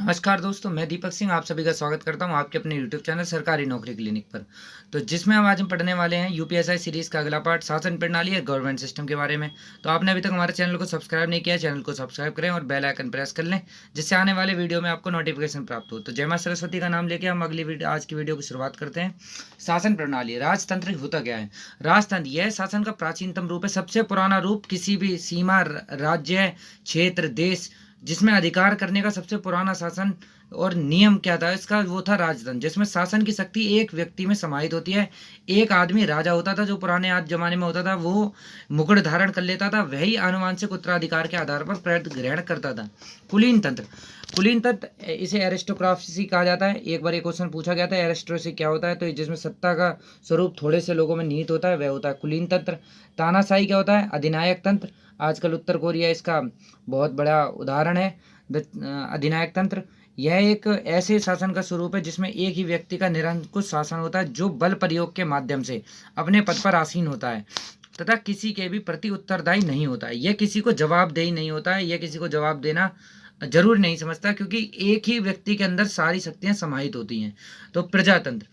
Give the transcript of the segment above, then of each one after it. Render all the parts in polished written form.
नमस्कार दोस्तों, मैं दीपक सिंह आप सभी का स्वागत करता हूं आपके अपने यूट्यूब चैनल सरकारी नौकरी क्लिनिक पर। तो जिसमें आज हम पढ़ने वाले हैं यूपीएसआई सीरीज़ का अगला पार्ट शासन प्रणाली या गवर्नमेंट सिस्टम के बारे में। तो आपने अभी तक हमारे चैनल को सब्सक्राइब नहीं किया, चैनल को सब्सक्राइब करें और बेल आइकन प्रेस कर लें, जिससे आने वाले वीडियो में आपको नोटिफिकेशन प्राप्त हो। तो जय मां सरस्वती का नाम लेकर हम आज की वीडियो की शुरुआत करते हैं। शासन प्रणाली राजतंत्र होता क्या है? राजतंत्र यह शासन का प्राचीनतम रूप है, सबसे पुराना रूप किसी भी सीमा, राज्य, क्षेत्र, देश जिसमें अधिकार करने का सबसे पुराना शासन और नियम क्या था इसका, वो था राजतंत्र, जिसमें शासन की शक्ति एक व्यक्ति में समाहित होती है। एक आदमी राजा होता था, जो पुराने आज जमाने में होता था, वो मुकुट धारण कर लेता था, वही आनुवांशिक उत्तराधिकार के आधार पर पद ग्रहण करता था। कुलीन तंत्र, कुलीन तंत्र इसे एरिस्टोक्रेसी कहा जाता है। एक बार एक क्वेश्चन पूछा गया था एरिस्टोक्रेसी क्या होता है, तो जिसमें सत्ता का स्वरूप थोड़े से लोगों में निहित होता है, वह होता है कुलीन तंत्र। तानाशाही क्या होता है? अधिनायक तंत्र। आजकल उत्तर कोरिया इसका बहुत बड़ा उदाहरण है। अधिनायक तंत्र यह एक ऐसे शासन का स्वरूप है जिसमें एक ही व्यक्ति का निरंकुश शासन होता है, जो बल प्रयोग के माध्यम से अपने पद पर आसीन होता है तथा किसी के भी प्रति उत्तरदायी नहीं होता है। यह किसी को जवाबदेही नहीं होता है, यह किसी को जवाब देना जरूर नहीं समझता, क्योंकि एक ही व्यक्ति के अंदर सारी शक्तियां समाहित होती हैं। तो प्रजातंत्र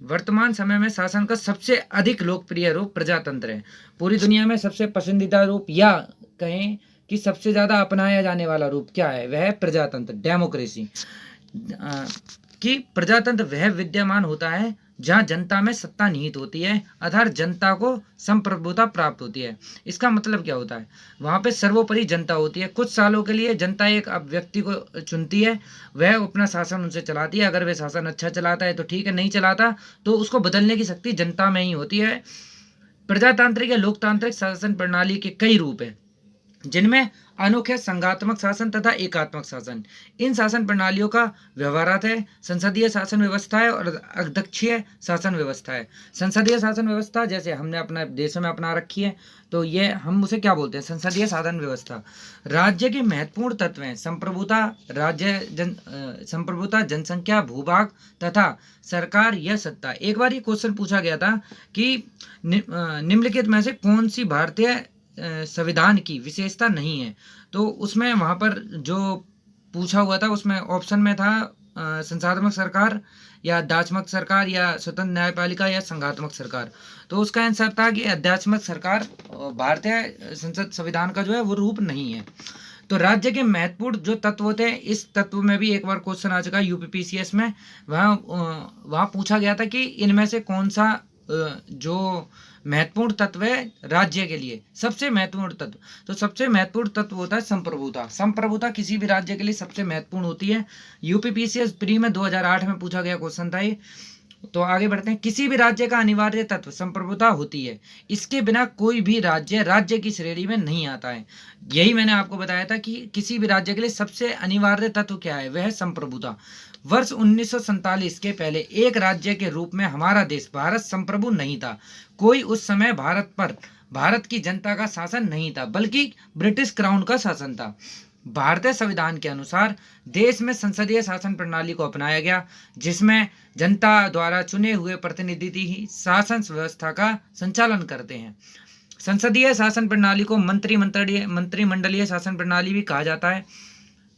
वर्तमान समय में शासन का सबसे अधिक लोकप्रिय रूप प्रजातंत्र है। पूरी दुनिया में सबसे पसंदीदा रूप या कहें कि सबसे ज्यादा अपनाया जाने वाला रूप क्या है, वह है प्रजातंत्र, डेमोक्रेसी। कि प्रजातंत्र वह विद्यमान होता है जहां जनता में सत्ता निहित होती है, अर्थात जनता को संप्रभुता प्राप्त होती है। इसका मतलब क्या होता है? वहां पे सर्वोपरि जनता होती है। कुछ सालों के लिए जनता एक व्यक्ति को चुनती है, वह अपना शासन उनसे चलाती है। अगर वह शासन अच्छा चलाता है तो ठीक है, नहीं चलाता तो उसको बदलने की शक्ति जनता में ही होती है। प्रजातांत्रिक या लोकतांत्रिक शासन प्रणाली के कई रूप हैं, जिनमें अनोखे संघात्मक शासन तथा एकात्मक शासन। इन शासन प्रणालियों का व्यवहारात है। संसदीय शासन व्यवस्था है और अध्यक्षीय शासन व्यवस्था है। संसदीय शासन व्यवस्था जैसे हमने अपने देशों में अपना रखी है, तो ये हम उसे क्या बोलते हैं? संसदीय शासन व्यवस्था। राज्य के महत्वपूर्ण तत्व हैं संप्रभुता, संप्रभुता, जनसंख्या, भूभाग तथा सरकार या सत्ता। एक बार ये क्वेश्चन पूछा गया था कि निम्नलिखित में से कौन सी भारतीय संविधान की विशेषता नहीं है, तो उसमें वहां पर जो पूछा हुआ था उसमें ऑप्शन में था संसदात्मक सरकार या अध्यात्मक सरकार या स्वतंत्र न्यायपालिका या संघात्मक सरकार। तो उसका आंसर था कि अध्यात्मक सरकार भारतीय संसद संविधान का जो है वो रूप नहीं है। तो राज्य के महत्वपूर्ण जो तत्व होते हैं, इस तत्व में भी एक बार क्वेश्चन आ चुका है यूपीपीसीएस में। वहां पूछा गया था कि इनमें से कौन सा जो महत्वपूर्ण तत्व है राज्य के लिए, सबसे महत्वपूर्ण तत्व। तो सबसे महत्वपूर्ण तत्व होता है संप्रभुता। संप्रभुता किसी भी राज्य के लिए सबसे महत्वपूर्ण होती है। यूपीपीसीएस प्री में 2008 में पूछा गया क्वेश्चन था ये। तो आगे बढ़ते हैं। किसी भी राज्य का अनिवार्य तत्व संप्रभुता होती है। इसके बिना कोई भी राज्य की श्रेणी में नहीं आता है। यही मैंने आपको बताया था कि किसी भी राज्य के लिए सबसे अनिवार्य तत्व क्या है, वह है संप्रभुता। वर्ष 1947 के पहले एक राज्य के रूप में हमारा देश भारत संप्रभु नहीं था। कोई उस समय भारत की जनता का शासन नहीं था, बल्कि ब्रिटिश क्राउन का शासन था। भारतीय संविधान के अनुसार देश में संसदीय शासन प्रणाली को अपनाया गया, जिसमें जनता द्वारा चुने हुए प्रतिनिधि ही शासन व्यवस्था का संचालन करते हैं। संसदीय शासन प्रणाली को मंत्रिमंडलीय शासन प्रणाली भी कहा जाता है।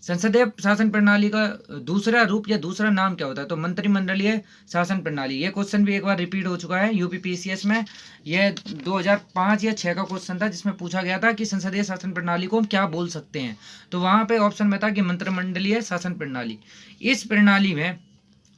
संसदीय शासन प्रणाली का दूसरा रूप या दूसरा नाम क्या होता है? तो मंत्रिमंडलीय शासन प्रणाली। ये क्वेश्चन भी एक बार रिपीट हो चुका है यूपीपीसीएस में। यह 2005 या 6 का क्वेश्चन था, जिसमें पूछा गया था कि संसदीय शासन प्रणाली को हम क्या बोल सकते हैं। तो वहां पे ऑप्शन में था कि मंत्रिमंडलीय शासन प्रणाली। इस प्रणाली में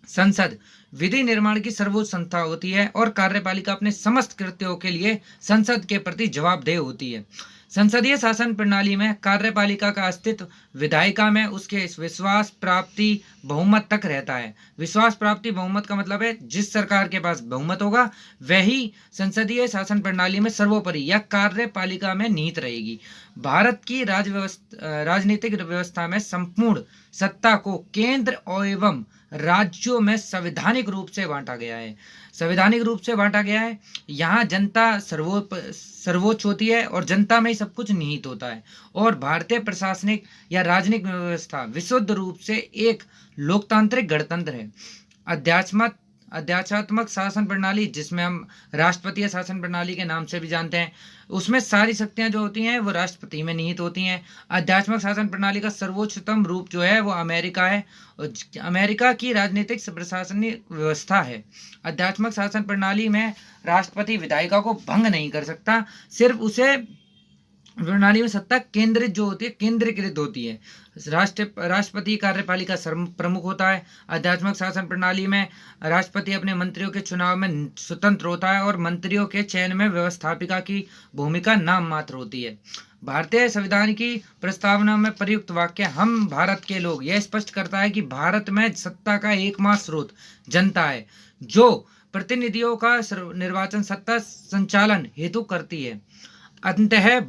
संसद विधि निर्माण की सर्वोच्च संस्था होती है और कार्यपालिका अपने समस्त कृत्यों के लिए संसद के प्रति जवाबदेह होती है। संसदीय शासन प्रणाली में कार्यपालिका का अस्तित्व विधायिका में उसके विश्वास प्राप्ति बहुमत तक रहता है। विश्वास प्राप्ति बहुमत का मतलब है जिस सरकार के पास बहुमत होगा वही संसदीय शासन प्रणाली में सर्वोपरि या कार्यपालिका में निहित रहेगी। भारत की राजनीतिक व्यवस्था में संपूर्ण सत्ता को केंद्र एवं राज्यों में संवैधानिक रूप से बांटा गया है। संवैधानिक रूप से बांटा गया है। यहाँ जनता सर्वोच्च होती है और जनता में ही सब कुछ निहित होता है। और भारतीय प्रशासनिक या राजनीतिक व्यवस्था विशुद्ध रूप से एक लोकतांत्रिक गणतंत्र है। अध्यात्मात्मक शासन प्रणाली, जिसमें हम राष्ट्रपतीय शासन प्रणाली के नाम से भी जानते हैं, उसमें सारी शक्तियां जो होती हैं वो राष्ट्रपति में निहित होती हैं। आध्यात्मिक शासन प्रणाली का सर्वोच्चतम रूप जो है वो अमेरिका है, और अमेरिका की राजनीतिक प्रशासनिक व्यवस्था है। आध्यात्मिक शासन प्रणाली में राष्ट्रपति विधायिका को भंग नहीं कर सकता, सिर्फ उसे प्रणाली में सत्ता केंद्रित जो होती है, केंद्रीकृत होती है। राष्ट्रपति कार्यपालिका प्रमुख होता है। आध्यात्मिक शासन प्रणाली में राष्ट्रपति अपने मंत्रियों के चुनाव में स्वतंत्र होता है और मंत्रियों के चयन में व्यवस्थापिका की भूमिका नाम मात्र होती है। भारतीय संविधान की प्रस्तावना में प्रयुक्त वाक्य हम भारत के लोग यह स्पष्ट करता है कि भारत में सत्ता का एकमात्र स्रोत जनता है, जो प्रतिनिधियों का निर्वाचन सत्ता संचालन हेतु करती है। अंततः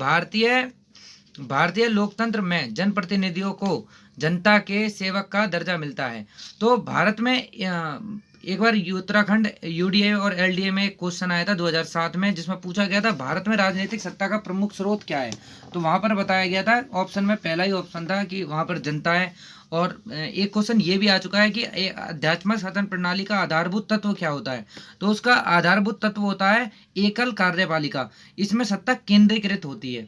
भारतीय लोकतंत्र में जनप्रतिनिधियों को जनता के सेवक का दर्जा मिलता है। तो भारत में एक बार उत्तराखंड यूडीए और एलडीए में एक क्वेश्चन आया था 2007 में, जिसमें पूछा गया था भारत में राजनीतिक सत्ता का प्रमुख स्रोत क्या है। तो वहां पर बताया गया था, ऑप्शन में पहला ही ऑप्शन था कि वहां पर जनता है। और एक क्वेश्चन ये भी आ चुका है कि आध्यात्मिक शासन प्रणाली का आधारभूत तत्व क्या होता है। तो उसका आधारभूत तत्व होता है एकल कार्यपालिका, इसमें सत्ता केंद्रीकृत होती है।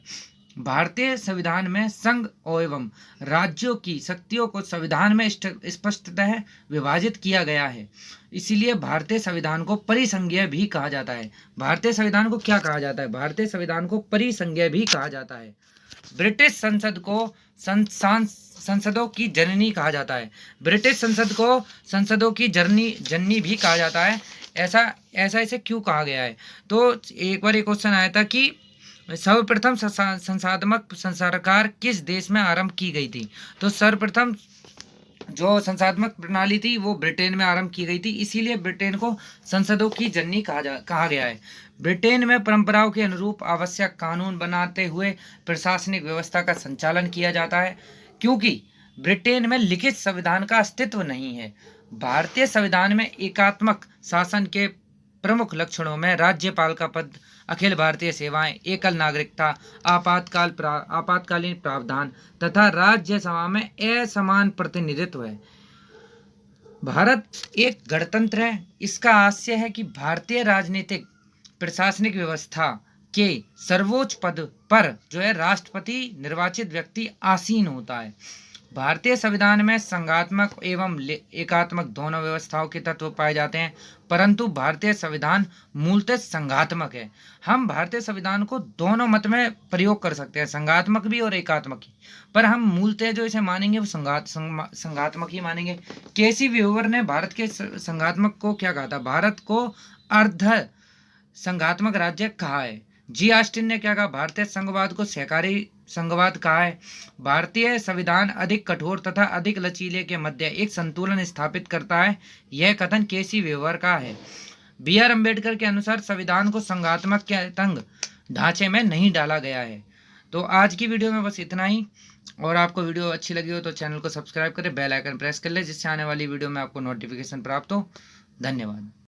भारतीय संविधान में संघ एवं राज्यों की शक्तियों को संविधान में स्पष्टतः विभाजित किया गया है, इसीलिए भारतीय संविधान को परिसंघीय भी कहा जाता है। भारतीय संविधान को क्या कहा जाता है? भारतीय संविधान को परिसंघीय भी कहा जाता है। ब्रिटिश संसद को संसदों की जननी कहा जाता है। ब्रिटिश संसद को संसदों की जननी भी कहा जाता है। ऐसा इसे क्यों कहा गया है? तो एक बार एक क्वेश्चन आया था कि सर्वप्रथम संसदात्मक सरकार किस देश में आरंभ की गई थी। तो सर्वप्रथम जो संसदात्मक प्रणाली थी वो ब्रिटेन में आरंभ की गई थी, इसीलिए ब्रिटेन को संसदों की जननी कहा गया है। ब्रिटेन में परंपराओं के अनुरूप आवश्यक कानून बनाते हुए प्रशासनिक व्यवस्था का संचालन किया जाता है, क्योंकि ब्रिटेन में लिखित संविधान का अस्तित्व नहीं है। भारतीय संविधान में एकात्मक शासन के प्रमुख लक्षणों में राज्यपाल का पद, अखिल भारतीय सेवाएं, एकल नागरिकता, आपातकालीन प्रावधान तथा राज्यसभा में असमान प्रतिनिधित्व है। भारत एक गणतंत्र है। इसका आशय है कि भारतीय राजनीतिक प्रशासनिक व्यवस्था के सर्वोच्च पद पर जो है राष्ट्रपति निर्वाचित व्यक्ति आसीन होता है। भारतीय संविधान में संघात्मक एवं एकात्मक दोनों व्यवस्थाओं के तत्व पाए जाते हैं, परंतु भारतीय संविधान मूलतः संघात्मक है। हम भारतीय संविधान को दोनों मत में प्रयोग कर सकते हैं, संघात्मक भी और एकात्मक ही, पर हम मूलतः जो इसे मानेंगे वो संघात्मक ही मानेंगे। केसी व्यूवर ने भारत के संघात्मक को क्या कहा था? भारत को अर्ध संघात्मक राज्य कहा है। जी ऑस्टिन ने क्या कहा? भारतीय संघवाद को सहकारी संघवाद कहा है। भारतीय संविधान अधिक कठोर तथा अधिक लचीले के मध्य एक संतुलन स्थापित करता है, यह कथन केसी व्यूवर का है। बी आर अम्बेडकर के अनुसार संविधान को संघात्मक के तंग ढांचे में नहीं डाला गया है। तो आज की वीडियो में बस इतना ही, और आपको वीडियो अच्छी लगी हो तो चैनल को सब्सक्राइब करें, बेल आइकन प्रेस कर ले, जिससे आने वाली वीडियो में आपको नोटिफिकेशन प्राप्त हो। धन्यवाद।